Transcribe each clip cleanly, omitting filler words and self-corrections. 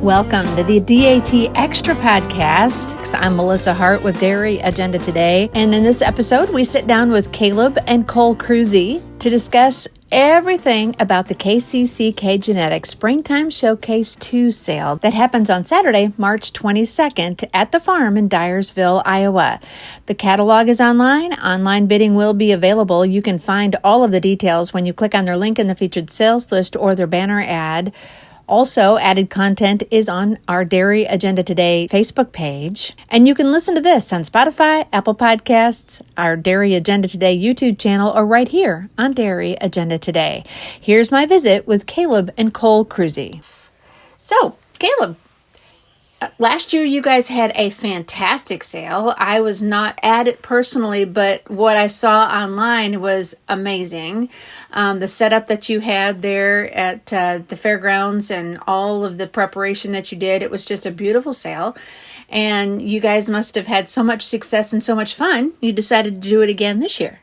Welcome to the DAT Extra Podcast. I'm Melissa Hart with Dairy Agenda Today. And in this episode, we sit down with Kaleb and Cole Kruse to discuss everything about the KCCK Genetics Springtime Showcase 2 sale that happens on Saturday, March 22nd at the farm in Dyersville, Iowa. The catalog is online. Online bidding will be available. You can find all of the details when you click on their link in the featured sales list or their banner ad. Also, added content is on our Dairy Agenda Today Facebook page. And you can listen to this on Spotify, Apple Podcasts, our Dairy Agenda Today YouTube channel, or right here on Dairy Agenda Today. Here's my visit with Kaleb and Cole Kruse. So, Kaleb, last year you guys had a fantastic sale. I was not at it personally, but what I saw online was amazing. The setup that you had there at the fairgrounds and all of the preparation that you did, it was just a beautiful sale. And you guys must have had so much success and so much fun, you decided to do it again this year.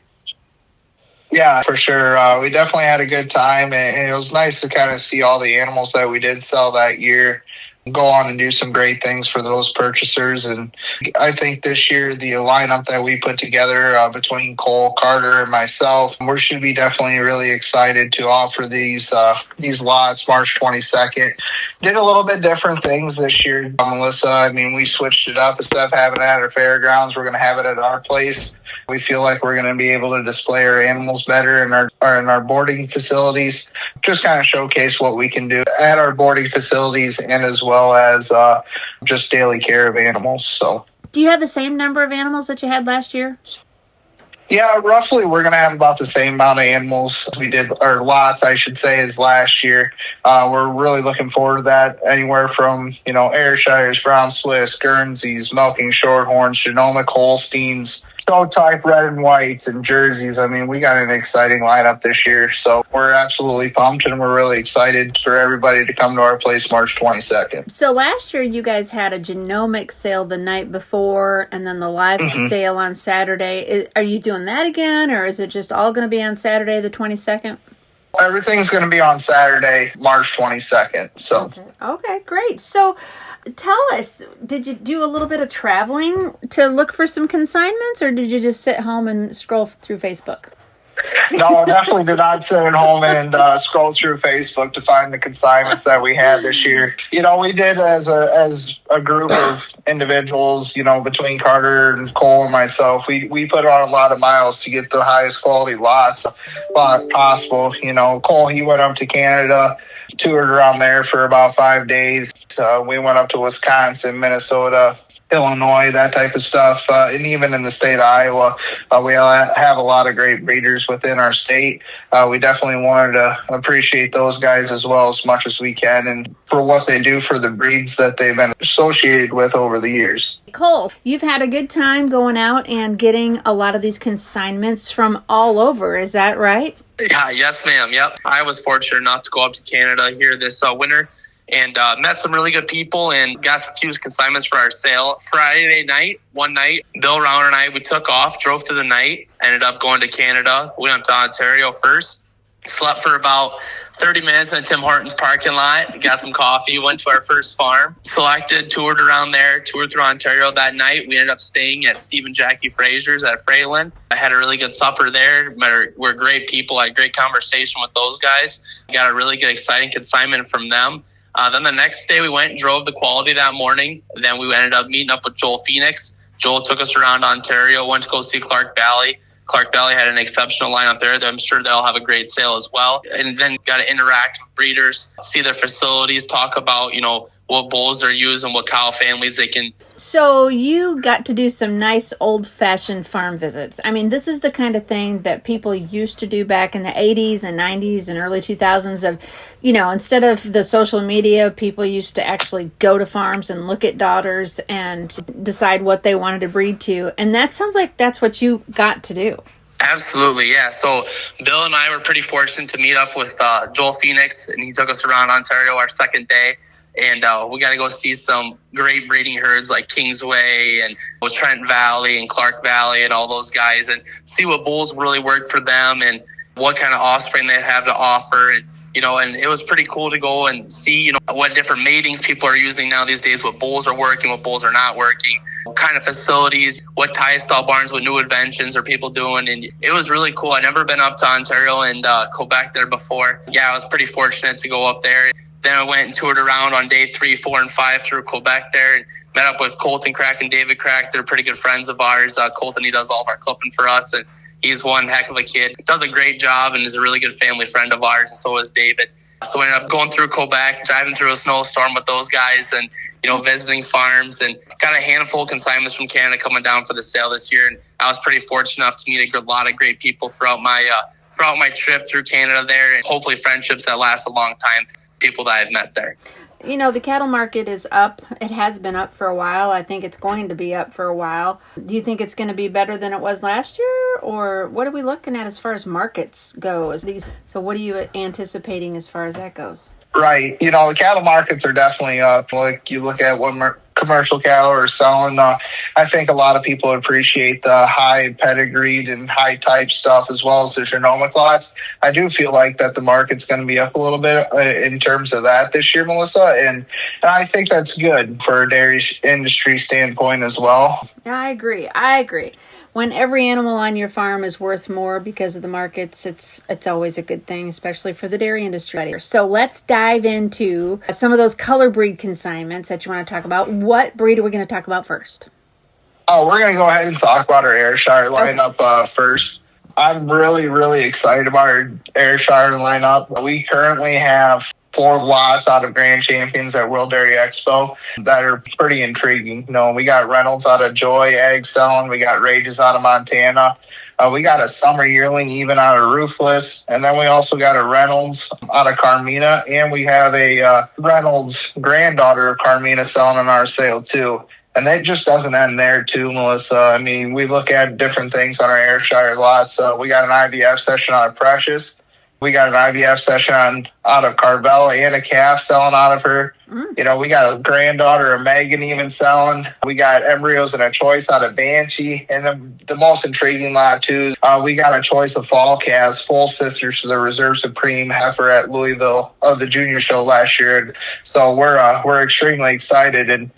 Yeah, for sure. We definitely had a good time, and it was nice to kind of see all the animals that we did sell that year go on and do some great things for those purchasers. And I think this year, the lineup that we put together between Cole, Carter, and myself, we should be definitely really excited to offer these lots March 22nd. Did a little bit different things this year, Melissa. I mean, we switched it up. Instead of having it at our fairgrounds, we're going to have it at our place. We feel like we're going to be able to display our animals better in our boarding facilities, just kind of showcase what we can do at our boarding facilities and as well as just daily care of animals. So, do you have the same number of animals that you had last year? Yeah, roughly we're going to have about the same amount of animals we did, or lots, I should say, as last year. We're really looking forward to that. Anywhere from, Ayrshires, Brown Swiss, Guernseys, Milking Shorthorns, Genomic Holsteins, show-type red and whites, and jerseys. I mean, we got an exciting lineup this year, so we're absolutely pumped, and we're really excited for everybody to come to our place March 22nd. So last year you guys had a genomic sale the night before, and then the live sale on Saturday. Are you doing that again, or is it just all going to be on Saturday the 22nd? Everything's going to be on Saturday, March 22nd. So. Okay, great. So tell us, did you do a little bit of traveling to look for some consignments, or did you just sit home and scroll through Facebook? No, definitely did not sit at home and scroll through Facebook to find the consignments that we had this year. We did as a group of individuals, between Carter and Cole and myself, we put on a lot of miles to get the highest quality lots possible. Cole, he went up to Canada, toured around there for about 5 days. We went up to Wisconsin, Minnesota, Illinois, that type of stuff. And even in the state of Iowa, we have a lot of great breeders within our state. We definitely wanted to appreciate those guys as well as much as we can, and for what they do for the breeds that they've been associated with over the years. Cole, you've had a good time going out and getting a lot of these consignments from all over. Is that right? Yeah, yes, ma'am. Yep. I was fortunate enough to go up to Canada here this winter and met some really good people and got some huge consignments for our sale. Friday night, one night, Bill Rauner and I, we took off, drove through the night, ended up going to Canada. We went to Ontario first, slept for about 30 minutes in Tim Hortons parking lot, got some coffee, went to our first farm, selected, toured around there, toured through Ontario that night. We ended up staying at Steve and Jackie Frazier's at Fralin. I had a really good supper there. We're great people. I had a great conversation with those guys. Got a really good, exciting consignment from them. Then the next day we went and drove the quality that morning. Then we ended up meeting up with Joel Phoenix. Joel took us around Ontario, went to go see Clark Valley. Clark Valley had an exceptional lineup there. I'm sure they'll have a great sale as well. And then got to interact with breeders, see their facilities, talk about, what bulls they're using, what cow families they can. So you got to do some nice old-fashioned farm visits. I mean, this is the kind of thing that people used to do back in the 80s and 90s and early 2000s of, instead of the social media, people used to actually go to farms and look at daughters and decide what they wanted to breed to. And that sounds like that's what you got to do. Absolutely, yeah. So Bill and I were pretty fortunate to meet up with Joel Phoenix, and he took us around Ontario our second day. And we got to go see some great breeding herds like Kingsway and Trent Valley and Clark Valley and all those guys, and see what bulls really work for them and what kind of offspring they have to offer. And and it was pretty cool to go and see, what different matings people are using now these days, what bulls are working, what bulls are not working, what kind of facilities, what tie stall barns, what new inventions are people doing. And it was really cool. I'd never been up to Ontario and Quebec there before. Yeah, I was pretty fortunate to go up there. Then I went and toured around on day 3, 4, and 5 through Quebec there and met up with Colton Crack and David Crack. They're pretty good friends of ours. Colton, he does all of our clipping for us, and he's one heck of a kid. Does a great job and is a really good family friend of ours, and so is David. So I ended up going through Quebec, driving through a snowstorm with those guys and, visiting farms, and got a handful of consignments from Canada coming down for the sale this year. And I was pretty fortunate enough to meet a lot of great people throughout my trip through Canada there, and hopefully friendships that last a long time, people that I've met there. The cattle market is up. It has been up for a while. I think it's going to be up for a while. Do you think it's going to be better than it was last year? Or what are we looking at as far as markets goes? So what are you anticipating as far as that goes? Right. The cattle markets are definitely up. Like you look at what commercial cattle are selling. I think a lot of people appreciate the high pedigreed and high type stuff as well as the genomic lots. I do feel like that the market's going to be up a little bit in terms of that this year, Melissa. And I think that's good for a dairy industry standpoint as well. I agree. When every animal on your farm is worth more because of the markets, it's always a good thing, especially for the dairy industry. So let's dive into some of those color breed consignments that you want to talk about. What breed are we going to talk about first? Oh, we're going to go ahead and talk about our Ayrshire lineup first. I'm really, really excited about our Ayrshire lineup. We currently have 4 lots out of Grand Champions at World Dairy Expo that are pretty intriguing. We got Reynolds out of Joy Egg selling. We got Rages out of Montana. We got a Summer Yearling even out of Roofless. And then we also got a Reynolds out of Carmina. And we have a Reynolds granddaughter of Carmina selling in our sale too. And that just doesn't end there too, Melissa. I mean, we look at different things on our Ayrshire lots. We got an IVF session out of Precious. We got an IVF session out of Carvel and a calf selling out of her. We got a granddaughter of Megan even selling. We got embryos and a choice out of Banshee. And then the most intriguing lot, too, we got a choice of fall calves, full sisters to the Reserve Supreme heifer at Louisville of the junior show last year. So we're extremely excited. And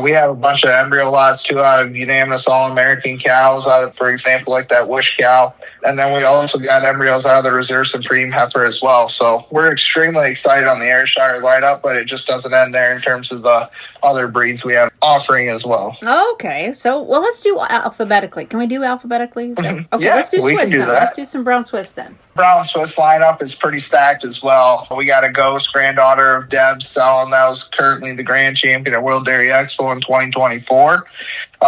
we have a bunch of embryo lots, too, out of unanimous All-American cows, out of, for example, like that Wish cow. And then we also got embryos out of the Reserve Supreme heifer as well. So we're extremely excited on the Ayrshire lineup, but it just doesn't end there in terms of the other breeds we have offering as well. Okay. So, let's do alphabetically. Can we do alphabetically? Okay, yeah, let's do Swiss. We can do that. Let's do some brown Swiss then. Brown Swiss lineup is pretty stacked as well. We got a Ghost granddaughter of Deb selling. That was currently the grand champion at World Dairy Expo in 2024.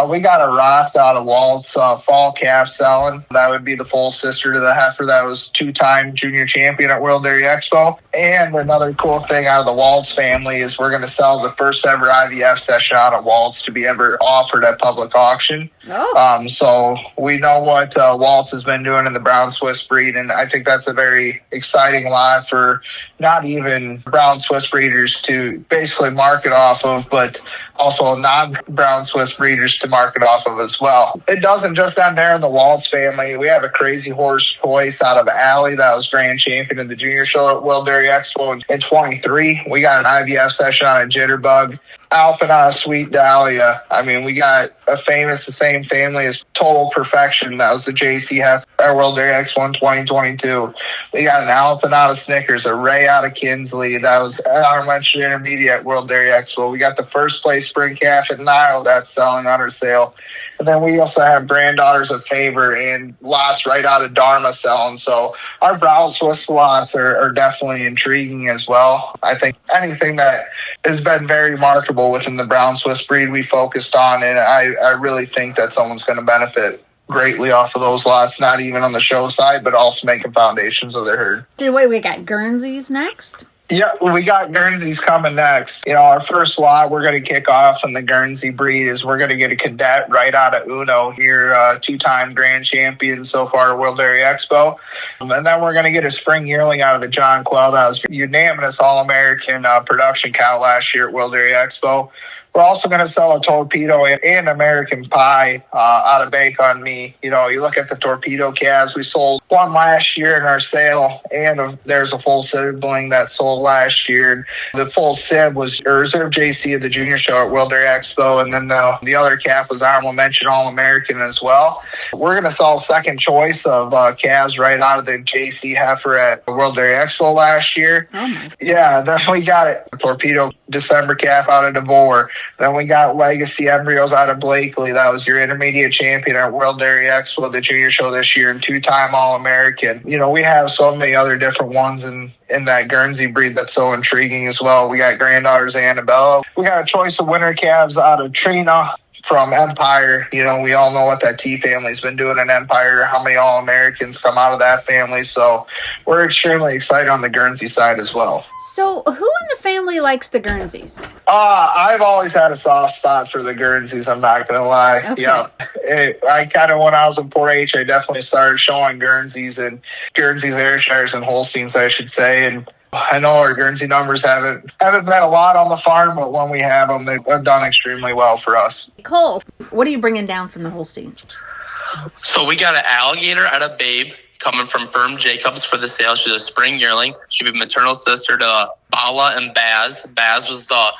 We got a Ross out of Waltz fall calf selling. That would be the full sister to the heifer that was 2-time junior champion at World Dairy Expo. And another cool thing out of the Waltz family is we're going to sell the first ever IVF session out of Waltz to be ever offered at public auction. So we know what Waltz has been doing in the brown Swiss breed, and I think that's a very exciting lot for not even brown Swiss breeders to basically market off of, but also non-brown Swiss breeders to market off of as well. It doesn't just end there in the Waltz family. We have a Crazy Horse choice out of Alley that was grand champion in the junior show at World Dairy Expo in 23. We got an IVF session on a Jitterbug. Alpin out of Sweet Dahlia. I mean, we got a famous, the same family as Total Perfection. That was the JC Hef at World Dairy Expo in 2022. We got an Alpin out of Snickers, a Ray out of Kinsley. That was elementary intermediate at World Dairy Expo. We got the first place spring calf at Nile that's selling on our sale. And then we also have granddaughters of Favor and lots right out of Dharma selling. So our brown Swiss lots are definitely intriguing as well. I think anything that has been very marketable within the brown Swiss breed we focused on, and I really think that someone's going to benefit greatly off of those lots, not even on the show side, but also making foundations of their herd. Wait, we got Guernseys next? Yeah, we got Guernseys coming next. Our first lot we're going to kick off in the Guernsey breed is we're going to get a cadet right out of Uno here, 2-time grand champion so far at World Dairy Expo. And then we're going to get a spring yearling out of the John Quell. That was unanimous All-American production cow last year at World Dairy Expo. We're also going to sell a torpedo and American pie out of Bank on Me. You know, you look at the torpedo calves. We sold one last year in our sale, and there's a full sibling that sold last year. The full sib was a reserve JC at the junior show at World Dairy Expo, and then the other calf was honorable mention All-American as well. We're going to sell second choice of calves right out of the JC heifer at World Dairy Expo last year. Oh my. Yeah, then we got it. Torpedo December calf out of DeVore. Then we got legacy embryos out of Blakely. That was your intermediate champion at World Dairy Expo, the junior show this year, and two-time All-American. You know, we have so many other different ones in that Guernsey breed that's so intriguing as well. We got granddaughters Annabella. We got a choice of winter calves out of Trina from Empire. You know, we all know what that T family's been doing in Empire, how many All-Americans come out of that family. So we're extremely excited on the Guernsey side as well. So who in the family likes the Guernseys? I've always had a soft spot for the Guernseys, I'm not going to lie. Okay. Yeah, I kind of, when I was in 4-H, I definitely started showing Guernseys and Guernseys, Ayrshires, and Holsteins, I should say. And I know our Guernsey numbers haven't been a lot on the farm, but when we have them, they've done extremely well for us. Cole, what are you bringing down from the Holsteins? So we got an alligator out of Babe coming from Firm Jacobs for the sale. She's a spring yearling. She'll be maternal sister to Bala and Baz. Baz was the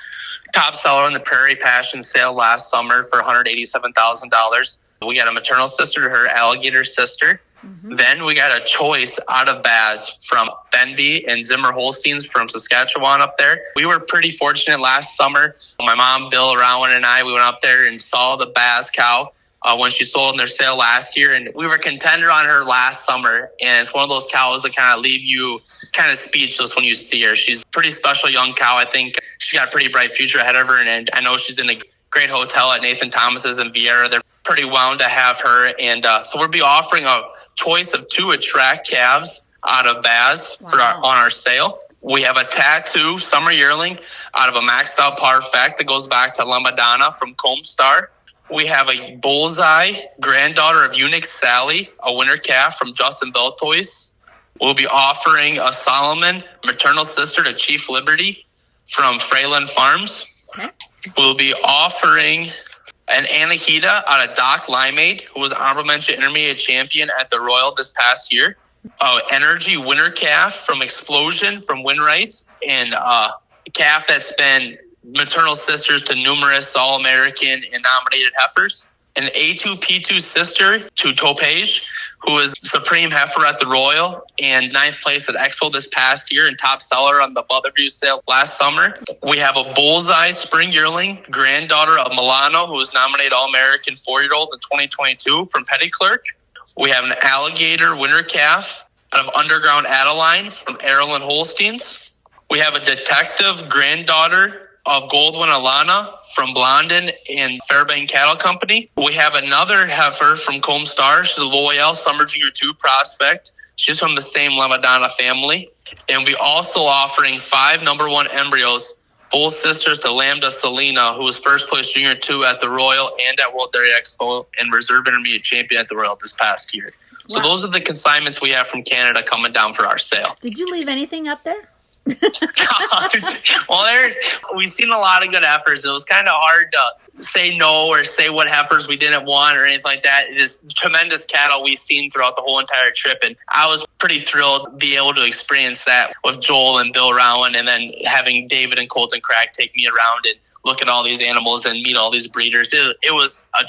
top seller in the Prairie Passion sale last summer for $187,000. We got a maternal sister to her alligator sister. Mm-hmm. Then we got a choice out of Baz from Benby and Zimmer Holsteins from Saskatchewan up there. We were pretty fortunate last summer. My mom, Bill Rowan, and I, we went up there and saw the Baz cow when she sold in their sale last year. And we were contender on her last summer. And it's one of those cows that kind of leave you kind of speechless when you see her. She's a pretty special young cow. I think she's got a pretty bright future ahead of her. And I know she's in a great hotel at Nathan Thomas's in Vieira. They're pretty wound to have her. And so we'll be offering a choice of 2 attract calves out of Baz on our sale. We have a tattoo summer yearling out of a maxed out Parfact that goes back to La Madonna from Comstar. We have a bullseye granddaughter of Unix Sally, a winter calf from Justin Beltois. We'll be offering a Solomon maternal sister to Chief Liberty from Freyland Farms. Okay. We'll be offering an Anahita out of Doc Limeade, who was honorable mention intermediate champion at the Royal this past year. Energy winter calf from Explosion from Winrights, and a calf that's been maternal sisters to numerous All-American and nominated heifers. An A2P2 sister to Topage, who was supreme heifer at the Royal and 9th place at Expo this past year and top seller on the Butterview sale last summer. We have a bullseye spring yearling granddaughter of Milano, who was nominated All-American 4-year-old in 2022 from Petty Clerk. We have an alligator winter calf out of Underground Adeline from Erlen Holsteins. We have a detective granddaughter of Goldwyn Alana from Blondin and Fairbank Cattle Company. We have another heifer from Comstar. She's a Loyal Summer Junior 2 prospect. She's from the same La Madonna family. And we'll be also offering 5 number 1 embryos, full sisters to Lambda Selena, who was first place Junior 2 at the Royal and at World Dairy Expo and reserve intermediate champion at the Royal this past year. Wow. So those are the consignments we have from Canada coming down for our sale. Did you leave anything up there? Well, we've seen a lot of good heifers. It was kind of hard to say no or say what heifers we didn't want or anything like that. It is tremendous cattle we've seen throughout the whole entire trip, and I was pretty thrilled to be able to experience that with Joel and Bill Rowan, and then having David and Colton Crack take me around and look at all these animals and meet all these breeders. It was a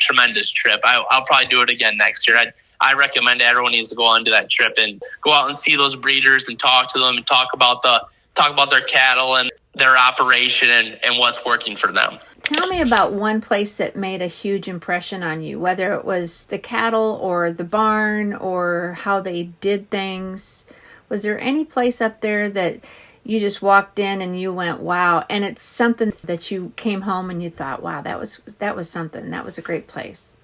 tremendous trip. I'll probably do it again next year. I recommend everyone needs to go on to that trip and go out and see those breeders and talk to them and talk about their cattle and their operation and what's working for them. Tell me about one place that made a huge impression on you, whether it was the cattle or the barn or how they did things. Was there any place up there that you just walked in and you went, wow, and it's something that you came home and you thought, wow, that was something. That was a great place.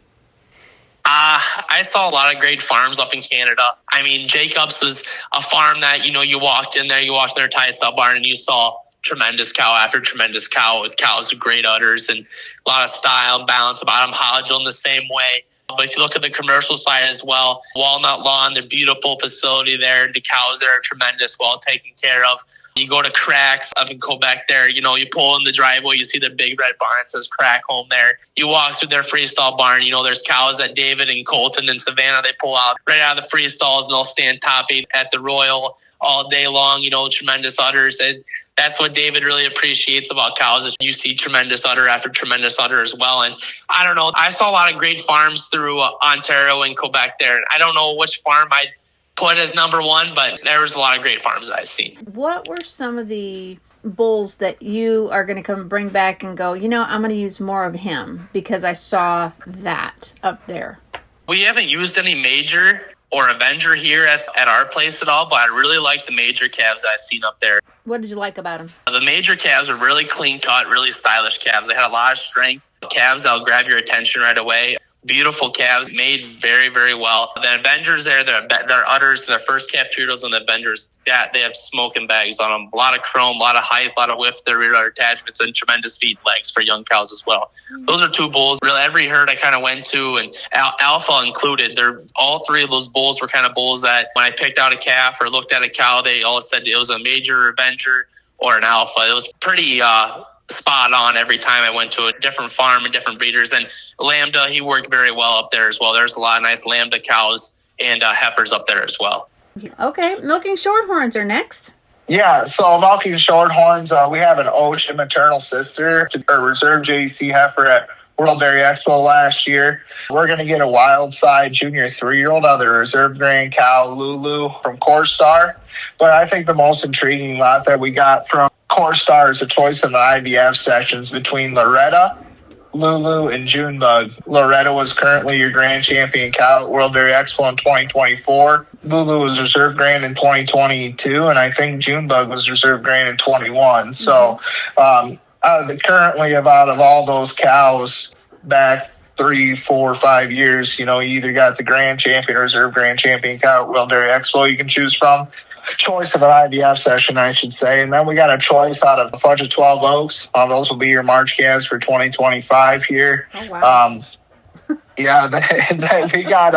I saw a lot of great farms up in Canada. I mean, Jacobs was a farm that, you walked in their tie-stop barn and you saw tremendous cow after tremendous cow with cows with great udders and a lot of style and balance about them. Hodgel the same way. But if you look at the commercial side as well, Walnut Lawn, the beautiful facility there, the cows there are tremendous, well taken care of. You go to Cracks up in Quebec there, you pull in the driveway, you see the big red barn that says Crack Home there. You walk through their freestall barn, there's cows that David and Colton and Savannah, they pull out right out of the freestalls, and they'll stand topping at the Royal all day long, tremendous udders. And that's what David really appreciates about cows is you see tremendous udder after tremendous udder as well. And I don't know, I saw a lot of great farms through Ontario and Quebec there. And I don't know which farm I'd put as number one, but there was a lot of great farms that I've seen. What were some of the bulls that you are going to come bring back and go, I'm going to use more of him because I saw that up there? We haven't used any major or Avenger here at our place at all, but I really like the major calves that I've seen up there. What did you like about them? The major calves are really clean cut, really stylish calves. They had a lot of strength. Calves that'll grab your attention right away. Beautiful calves, made very, very well. The Avengers there, their udders, their first calf treatals and the Avengers, they have smoking bags on them. A lot of chrome, a lot of height, a lot of width, their rear udder attachments, and tremendous feet legs for young cows as well. Those are two bulls. Really, every herd I kind of went to, and Alpha included, all three of those bulls were kind of bulls that when I picked out a calf or looked at a cow, they all said it was a major Avenger or an Alpha. It was pretty spot on every time I went to a different farm and different breeders. And Lambda, he worked very well up there as well. There's a lot of nice Lambda cows and heifers up there as well. Okay, milking shorthorns are next. Yeah, so milking shorthorns, we have an ocean maternal sister, a reserve JEC heifer at World Dairy Expo last year. We're going to get a wild side junior 3-year-old out of the reserve grand cow Lulu from Core Star. But I think the most intriguing lot that we got from Core Star is a choice in the IVF sessions between Loretta, Lulu, and Junebug. Loretta was currently your grand champion cow at World Dairy Expo in 2024. Lulu was reserve grand in 2022, and I think Junebug was reserve grand in 21. So currently, out of all those cows back 3, 4, 5 years, you either got the grand champion or reserve grand champion cow at World Dairy Expo you can choose from. Choice of an IVF session, I should say. And then we got a choice out of a Fudge of 12 Oaks. Those will be your March calves for 2025 here. Oh, wow. Yeah, then we got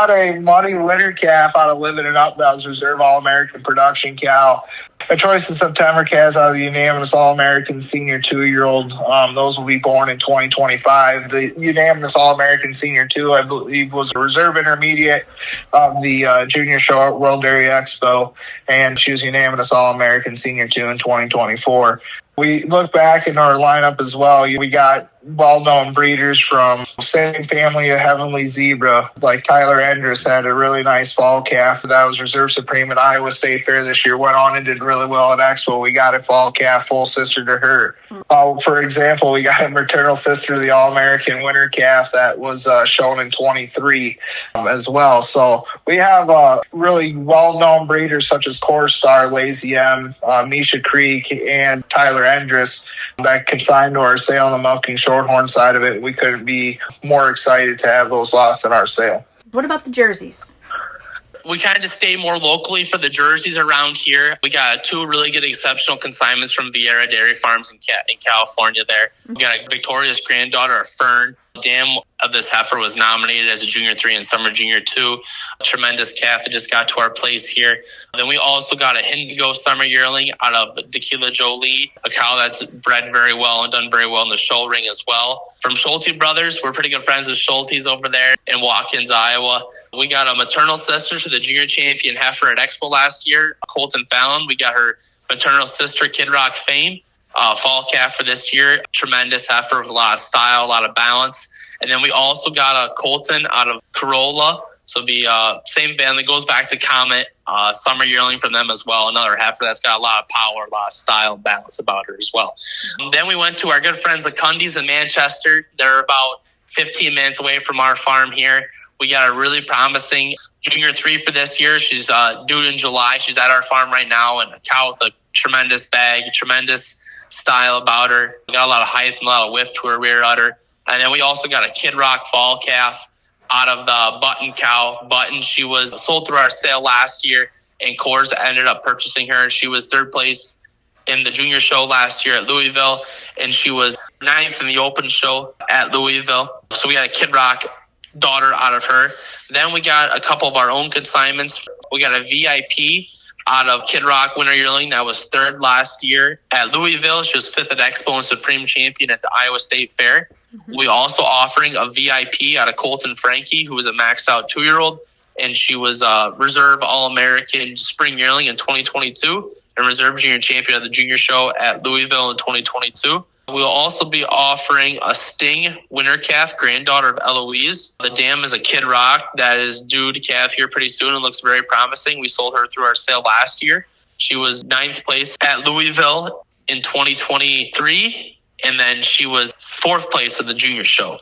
a money winner calf out of Living It Up that was reserve All-American production cow. A choice of September calves out of the unanimous All-American senior 2-year-old. Those will be born in 2025. The unanimous All-American senior 2, I believe, was a reserve intermediate of the junior show at World Dairy Expo, and she was unanimous All-American senior 2 in 2024. We look back in our lineup as well. We got well-known breeders from same family of Heavenly Zebra, like Tyler Endress had a really nice fall calf that was reserve supreme at Iowa State Fair this year. Went on and did really well at Expo. We got a fall calf, full sister to her. For example, we got a maternal sister to the All-American winter calf that was shown in 23 as well. So we have really well-known breeders such as Core Star, Lazy M, Misha Creek, and Tyler Endress that consigned to our sale on the milking shorthorn side of it. We couldn't be more excited to have those lots at our sale. What about the jerseys? We kind of stay more locally for the jerseys around here. We got 2 really good exceptional consignments from Vieira Dairy Farms in California there. We got a Victoria's granddaughter, a Fern. Dam of this heifer was nominated as a junior 3 and summer junior 2. A tremendous calf that just got to our place here. Then we also got a Indigo summer yearling out of Tequila Jolie, a cow that's bred very well and done very well in the show ring as well. From Schulte Brothers, we're pretty good friends with Schulte's over there in Watkins, Iowa. We got a maternal sister to the junior champion heifer at Expo last year, Colton Fallon. We got her maternal sister, Kid Rock Fame. Fall calf for this year. Tremendous heifer with a lot of style, a lot of balance. And then we also got a Colton out of Corolla. So the same family goes back to Comet, summer yearling from them as well. Another heifer that's got a lot of power, a lot of style and balance about her as well. Then we went to our good friends, the Cundys in Manchester. They're about 15 minutes away from our farm here. We got a really promising junior 3 for this year. She's due in July. She's at our farm right now, and a cow with a tremendous bag, tremendous style about her. We got a lot of height and a lot of width to her rear udder. And then we also got a Kid Rock fall calf out of the Button cow. Button, she was sold through our sale last year, and Coors ended up purchasing her. She was 3rd place in the junior show last year at Louisville, and she was 9th in the open show at Louisville. So we got a Kid Rock daughter out of her. Then we got a couple of our own consignments. We got a VIP out of Kid Rock Winter Yearling that was third last year at Louisville. She was fifth at Expo and Supreme Champion at the Iowa State Fair. We also offering a VIP out of Colton Frankie, who was a maxed out 2-year-old, and she was reserve All-American Spring Yearling in 2022 and reserve junior champion of the junior show at Louisville in 2022. We'll also be offering a Sting winter calf, granddaughter of Eloise. The dam is a Kid Rock that is due to calf here pretty soon and looks very promising. We sold her through our sale last year. She was 9th place at Louisville in 2023, and then she was 4th place at the junior show.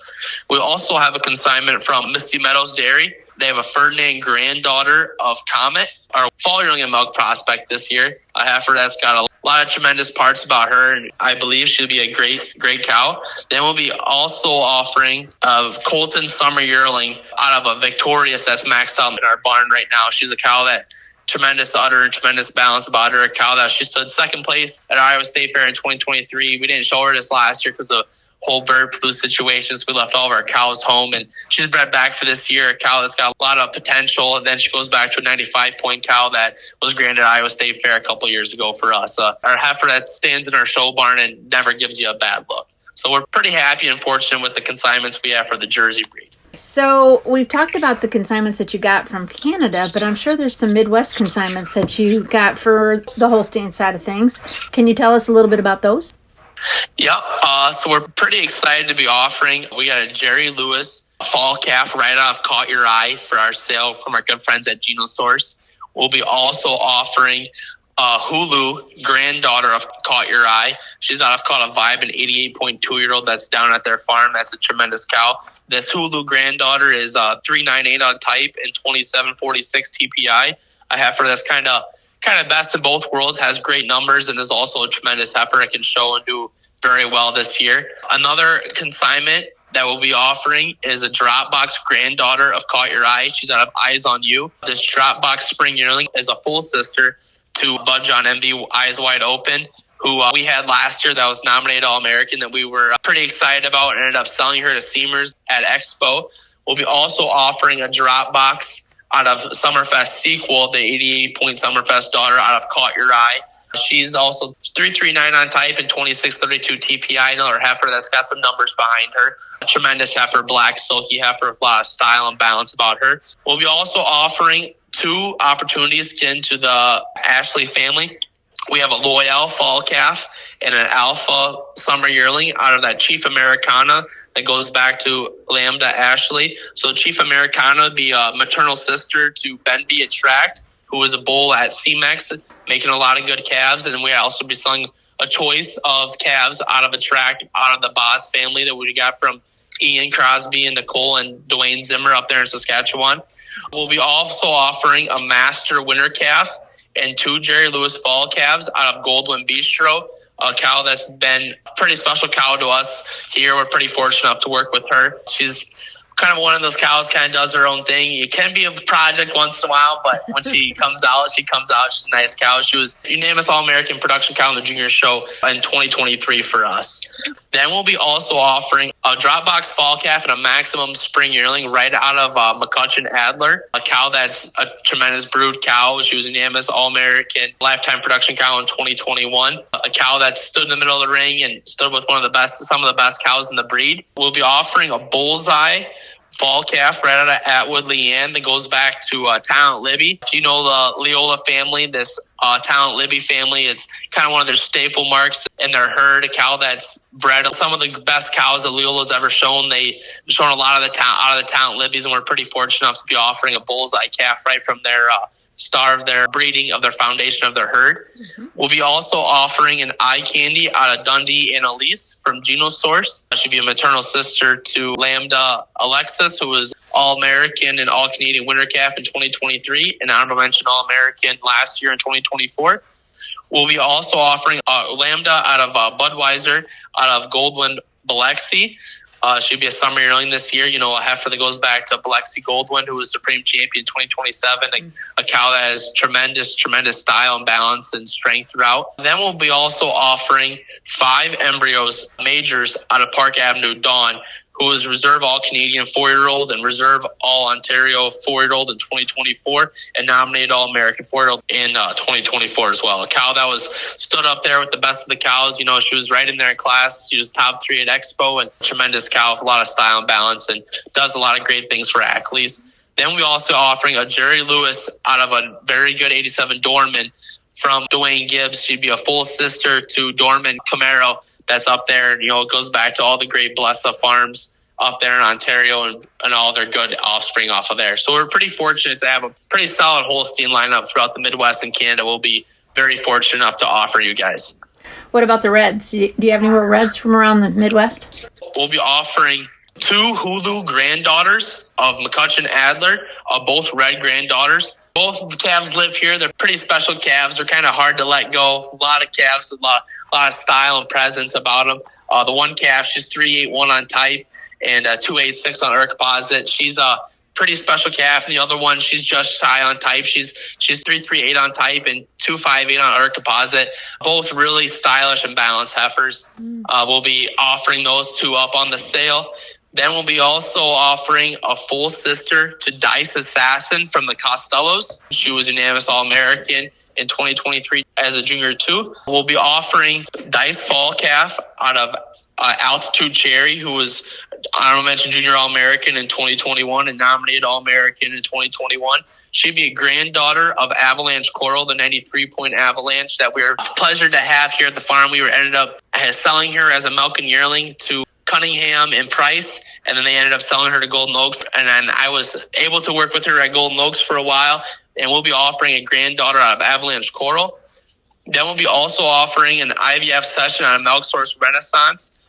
We also have a consignment from Misty Meadows Dairy. They have a Ferdinand granddaughter of Comet, our fall yearling and milk prospect this year. A heifer that's got a lot of tremendous parts about her, and I believe she'll be a great cow. Then we'll be also offering a Colton Summer Yearling out of a Victorious that's maxed out in our barn right now. She's a cow that tremendous udder and tremendous balance about her. A cow that she stood 2nd place at our Iowa State Fair in 2023. We didn't show her this last year because of whole bird flu situations. We left all of our cows home, and she's bred back for this year. A cow that's got a lot of potential. And then she goes back to a 95-point cow that was granted Iowa State Fair a couple years ago for us. Our heifer that stands in our show barn and never gives you a bad look. So we're pretty happy and fortunate with the consignments we have for the Jersey breed. So we've talked about the consignments that you got from Canada, but I'm sure there's some Midwest consignments that you got for the Holstein side of things. Can you tell us a little bit about those? Yep. So we're pretty excited to be offering. We got a Jerry Lewis fall calf right out of Caught Your Eye for our sale from our good friends at Geno Source. We'll be also offering a Hulu granddaughter of Caught Your Eye. She's out of Caught a Vibe, an 88.2-year-old that's down at their farm. That's a tremendous cow. This Hulu granddaughter is 398 on type and 2746 TPI. A heifer that's kind of best in both worlds, has great numbers, and is also a tremendous heifer that can show and do very well this year. Another consignment that we'll be offering is a Dropbox granddaughter of Caught Your Eye. She's out of Eyes on You. This Dropbox spring yearling is a full sister to Bud John MB Eyes Wide Open, who we had last year that was nominated All-American that we were pretty excited about and ended up selling her to Seamers at Expo. We'll be also offering a Dropbox out of Summerfest sequel, the 88-point Summerfest daughter out of Caught Your Eye. She's also 339 on type and 2632 TPI. Another heifer that's got some numbers behind her. A tremendous heifer, black, silky heifer, a lot of style and balance about her. We'll be also offering 2 opportunities to get into the Ashley family. We have a Loyal fall calf and an Alpha summer yearling out of that Chief Americana that goes back to Lambda Ashley. So Chief Americana would be a maternal sister to Ben B. Attract, who was a bull at CMEX, making a lot of good calves. And we also be selling a choice of calves out of Attract, out of the Boss family that we got from Ian Crosby and Nicole and Dwayne Zimmer up there in Saskatchewan. We'll be also offering a Master winter calf and 2 Jerry Lewis fall calves out of Goldwyn Bistro, a cow that's been a pretty special cow to us here. We're pretty fortunate enough to work with her. She's kind of one of those cows, kind of does her own thing. It can be a project once in a while, but when she comes out. She's a nice cow. She was unanimous All-American production cow in the junior show in 2023 for us. Then we'll be also offering a Dropbox fall calf and a Maximum spring yearling right out of McCutcheon Adler, a cow that's a tremendous brood cow. She was unanimous All-American lifetime production cow in 2021. A cow that stood in the middle of the ring and stood with some of the best cows in the breed. We'll be offering a Bullseye fall calf right out of Atwood Leanne that goes back to Talent Libby. If you know the Leola family, this Talent Libby family, it's kind of one of their staple marks in their herd, a cow that's bred some of the best cows that Leola's ever shown. They've shown a lot of the out of the Talent Libbies, and we're pretty fortunate enough to be offering a Bullseye calf right from their star of their breeding of their foundation of their herd. Mm-hmm. We'll be also offering an Eye Candy out of Dundee and Elise from Geno Source. That should be a maternal sister to Lambda Alexis, who was All-American and All-Canadian winter calf in 2023 and honorable mention All-American last year in 2024. We'll be also offering Lambda out of Budweiser out of Goldwyn Biloxi. Should be a summer yearling this year. A heifer that goes back to Biloxi Goldwyn, who was Supreme Champion 2027. A cow that has tremendous style and balance and strength throughout. Then we'll be also offering 5 embryos, majors out of Park Avenue Dawn. who was Reserve All-Canadian 4-year-old and Reserve All-Ontario 4-year-old in 2024, and nominated All-American 4-year-old in 2024 as well. A cow that was stood up there with the best of the cows. She was right in their class. She was top 3 at Expo, and tremendous cow with a lot of style and balance, and does a lot of great things for athletes. Then we also offering a Jerry Lewis out of a very good 87 Dorman from Dwayne Gibbs. She'd be a full sister to Dorman Camaro that's up there. It goes back to all the great Blessa farms up there in Ontario and all their good offspring off of there. So we're pretty fortunate to have a pretty solid Holstein lineup throughout the Midwest and Canada. We'll be very fortunate enough to offer you guys. What about the Reds? Do you have any more Reds from around the Midwest? We'll be offering 2 Hulu granddaughters of McCutcheon Adler, both red granddaughters. Both calves live here. They're pretty special calves. They're kind of hard to let go. A lot of calves with a lot of style and presence about them. The one calf, she's 381 on type and 286 on her composite. She's a pretty special calf. And the other one, she's just shy on type. She's 338 on type and 258 on her composite. Both really stylish and balanced heifers. We'll be offering those 2 up on the sale. Then we'll be also offering a full sister to Dice Assassin from the Costellos. She was unanimous All-American in 2023 as a junior 2. We'll be offering Dice Fall Calf out of Altitude Cherry, who was honorable mention junior All-American in 2021 and nominated All-American in 2021. She'd be a granddaughter of Avalanche Coral, the 93-point Avalanche that we're pleasure to have here at the farm. We ended up selling her as a Malkin yearling to Cunningham and Price, and then they ended up selling her to Golden Oaks. And then I was able to work with her at Golden Oaks for a while, and we'll be offering a granddaughter out of Avalanche Coral. Then we'll be also offering an IVF session on a Milk Source Renaissance.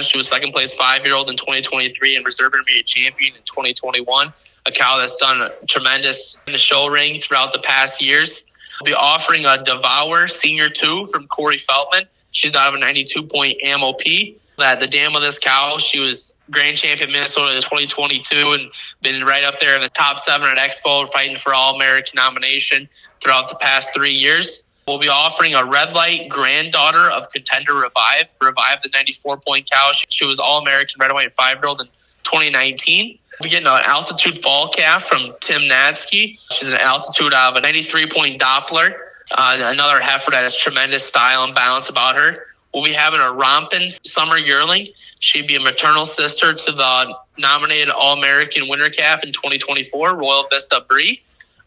She was second place 5-year-old in 2023 and Reserve Intermediate champion in 2021. A cow that's done tremendous in the show ring throughout the past years. We'll be offering a Devour Senior 2 from Corey Feltman. She's out of a 92-point AMOP. The dam of this cow, she was grand champion Minnesota in 2022 and been right up there in the top 7 at Expo, fighting for All-American nomination throughout the past 3 years. We'll be offering a red light granddaughter of contender Revive, the 94-point cow. She was All-American red and white 5-year-old in 2019. We'll be getting an Altitude Fall Calf from Tim Nadsky. She's an Altitude of a 93-point Doppler, another heifer that has tremendous style and balance about her. We'll be having a Rompin Summer Yearling. She'd be a maternal sister to the nominated All-American Winter Calf in 2024, Royal Vista Brie.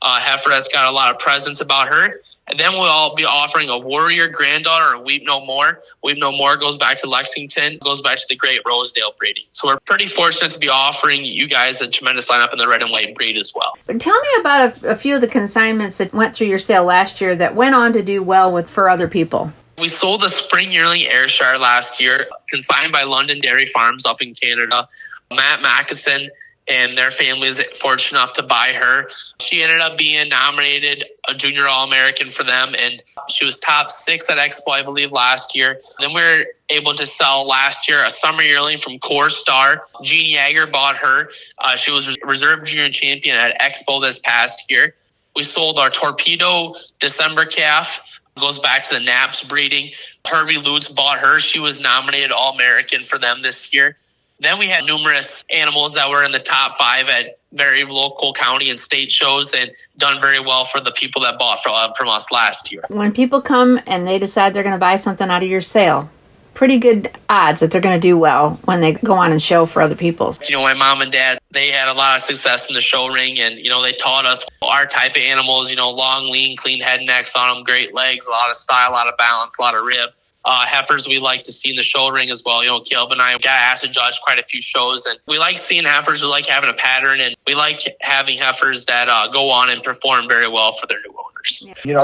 Heifer that's got a lot of presence about her. And then we'll all be offering a Warrior granddaughter, or Weep No More. Weep No More goes back to Lexington, goes back to the great Rosedale breeding. So we're pretty fortunate to be offering you guys a tremendous lineup in the red and white breed as well. Tell me about a few of the consignments that went through your sale last year that went on to do well for other people. We sold a Spring Yearling Ayrshire last year, consigned by London Dairy Farms up in Canada. Matt Mackison and their family is fortunate enough to buy her. She ended up being nominated a junior All-American for them, and she was top 6 at Expo, I believe, last year. Then we were able to sell last year a Summer Yearling from Core Star. Gene Yeager bought her. She was reserve junior champion at Expo this past year. We sold our Torpedo December calf. Goes back to the Naps breeding. Herbie Lutz bought her. She was nominated All-American for them this year. Then we had numerous animals that were in the top 5 at very local county and state shows and done very well for the people that bought from us last year. When people come and they decide they're going to buy something out of your sale, pretty good odds that they're going to do well when they go on and show for other people. My mom and dad, they had a lot of success in the show ring, and, they taught us our type of animals, long, lean, clean head necks on them, great legs, a lot of style, a lot of balance, a lot of rib. Heifers we like to see in the show ring as well. Kaleb and I got asked to judge quite a few shows, and we like seeing heifers. We like having a pattern, and we like having heifers that go on and perform very well for their new owners.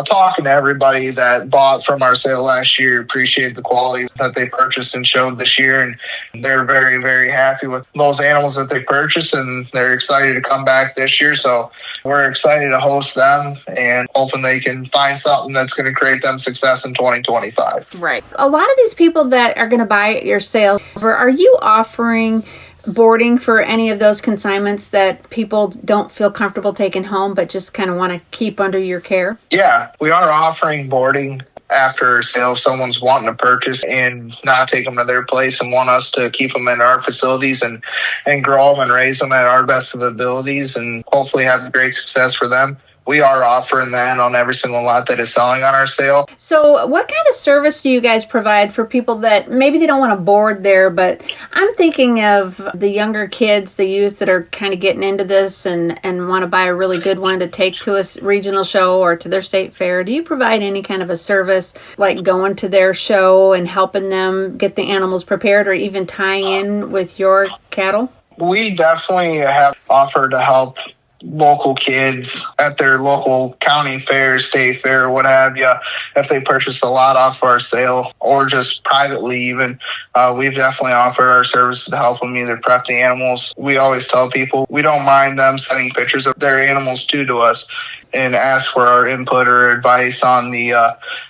Talking to everybody that bought from our sale last year, appreciate the quality that they purchased and showed this year, and they're very, very happy with those animals that they purchased, and they're excited to come back this year. So we're excited to host them and hoping they can find something that's going to create them success in 2025. Right. A lot of these people that are going to buy at your sale, are you offering boarding for any of those consignments that people don't feel comfortable taking home but just kind of want to keep under your care? Yeah, we are offering boarding after sale, if someone's wanting to purchase and not take them to their place and want us to keep them in our facilities and grow them and raise them at our best of abilities and hopefully have great success for them, we are offering that on every single lot that is selling on our sale. So what kind of service do you guys provide for people that maybe they don't want to board there, but I'm thinking of the younger kids, the youth that are kind of getting into this and want to buy a really good one to take to a regional show or to their state fair. Do you provide any kind of a service like going to their show and helping them get the animals prepared or even tying in with your cattle? We definitely have offered to help local kids at their local county fair, state fair, what have you, if they purchase a lot off our sale or just privately even. We've definitely offered our services to help them either prep the animals. We always tell people we don't mind them sending pictures of their animals to us and ask for our input or advice on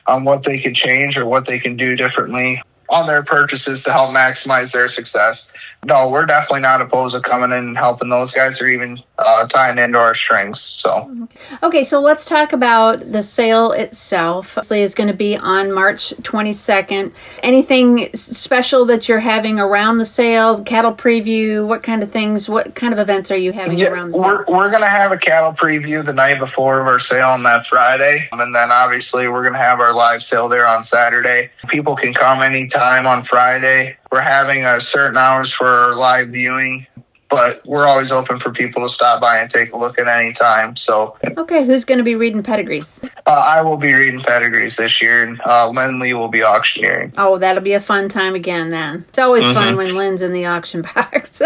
on what they can change or what they can do differently on their purchases to help maximize their success. No, we're definitely not opposed to coming in and helping those guys or even tying into our strings. So, okay, so let's talk about the sale itself. Obviously, it's going to be on March 22nd. Anything special that you're having around the sale? Cattle preview? What kind of things? What kind of events are you having around the sale? We're going to have a cattle preview the night before of our sale on that Friday. And then obviously we're going to have our live sale there on Saturday. People can come anytime on Friday. We're having certain hours for our live viewing, but we're always open for people to stop by and take a look at any time. So, okay, who's going to be reading pedigrees? I will be reading pedigrees this year, and Lynn Lee will be auctioneering. Oh, that'll be a fun time again then. It's always fun when Lynn's in the auction box.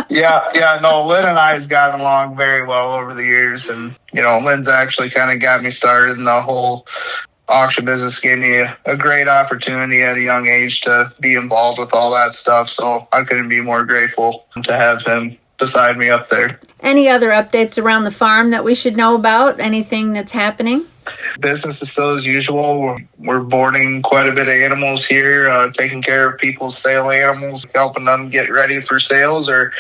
Yeah, no, Lynn and I has gotten along very well over the years, and Lynn's actually kind of got me started in the whole auction business. Gave me a great opportunity at a young age to be involved with all that stuff. So I couldn't be more grateful to have him beside me up there. Any other updates around the farm that we should know about? Anything that's happening? Business is still as usual. We're boarding quite a bit of animals here, taking care of people's sale animals, helping them get ready for sales or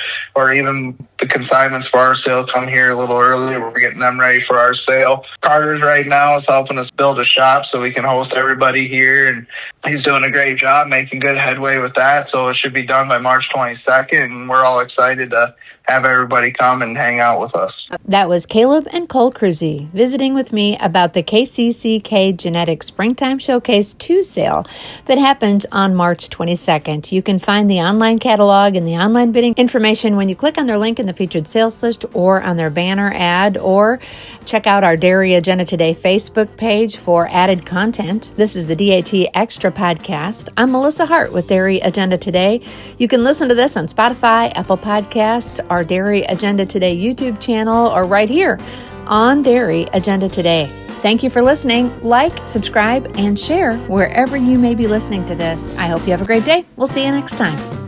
even the consignments for our sale come here a little early. We're getting them ready for our sale. Carter's right now is helping us build a shop so we can host everybody here, and he's doing a great job making good headway with that. So it should be done by March 22nd, and we're all excited to have everybody come and hang out with us. That was Kaleb and Cole Kruse visiting with me about the KCCK Genetics Springtime Showcase 2 sale that happened on March 22nd. You can find the online catalog and the online bidding information when you click on their link in the featured sales list or on their banner ad, or check out our Dairy Agenda Today Facebook page for added content. This is the DAT Extra Podcast. I'm Melissa Hart with Dairy Agenda Today. You can listen to this on Spotify, Apple Podcasts, our Dairy Agenda Today YouTube channel, or right here on Dairy Agenda Today. Thank you for listening. Like, subscribe, and share wherever you may be listening to this. I hope you have a great day. We'll see you next time.